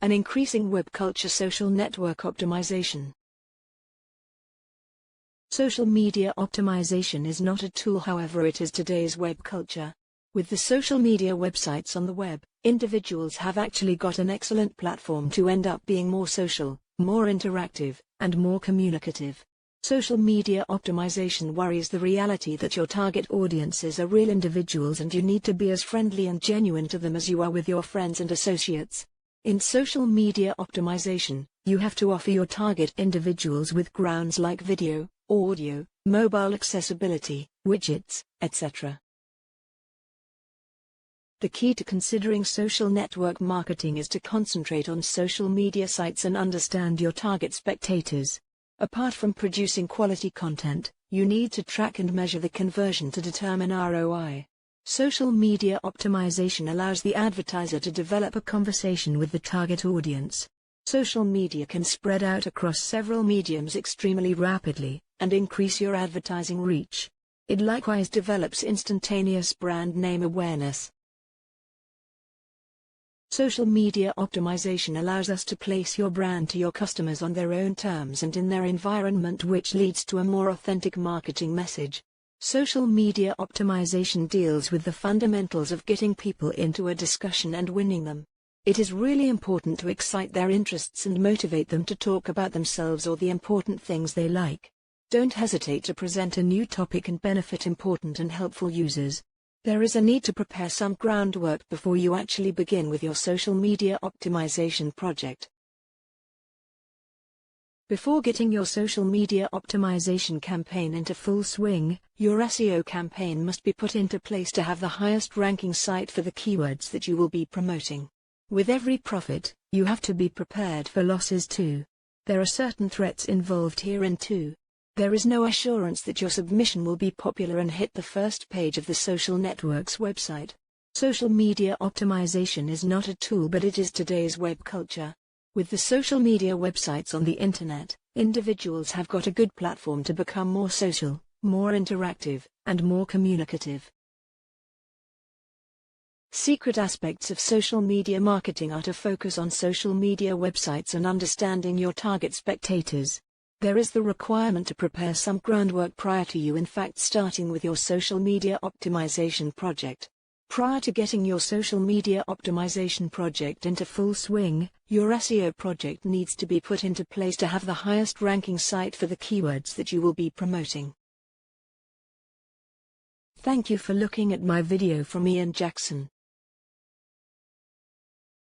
An increasing web culture. Social network optimization. Social media optimization is not a tool, however it is today's web culture. With the social media websites on the web, individuals have actually got an excellent platform to end up being more social, more interactive, and more communicative. Social media optimization worries the reality that your target audiences are real individuals and you need to be as friendly and genuine to them as you are with your friends and associates. In social media optimization, you have to offer your target individuals with grounds like video, audio, mobile accessibility, widgets, etc. The key to considering social network marketing is to concentrate on social media sites and understand your target spectators. Apart from producing quality content, you need to track and measure the conversion to determine ROI. Social media optimization allows the advertiser to develop a conversation with the target audience. Social media can spread out across several mediums extremely rapidly, and increase your advertising reach. It likewise develops instantaneous brand name awareness. Social media optimization allows us to place your brand to your customers on their own terms and in their environment, which leads to a more authentic marketing message. Social media optimization deals with the fundamentals of getting people into a discussion and winning them. It is really important to excite their interests and motivate them to talk about themselves or the important things they like. Don't hesitate to present a new topic and benefit important and helpful users. There is a need to prepare some groundwork before you actually begin with your social media optimization project. Before getting your social media optimization campaign into full swing, your SEO campaign must be put into place to have the highest ranking site for the keywords that you will be promoting. With every profit, you have to be prepared for losses too. There are certain threats involved herein too. There is no assurance that your submission will be popular and hit the first page of the social network's website. Social media optimization is not a tool, but it is today's web culture. With the social media websites on the internet, individuals have got a good platform to become more social, more interactive, and more communicative. Secret aspects of social media marketing are to focus on social media websites and understanding your target spectators. There is the requirement to prepare some groundwork prior to you in fact starting with your social media optimization project. Prior to getting your social media optimization project into full swing, your SEO project needs to be put into place to have the highest ranking site for the keywords that you will be promoting. Thank you for looking at my video from Ian Jackson.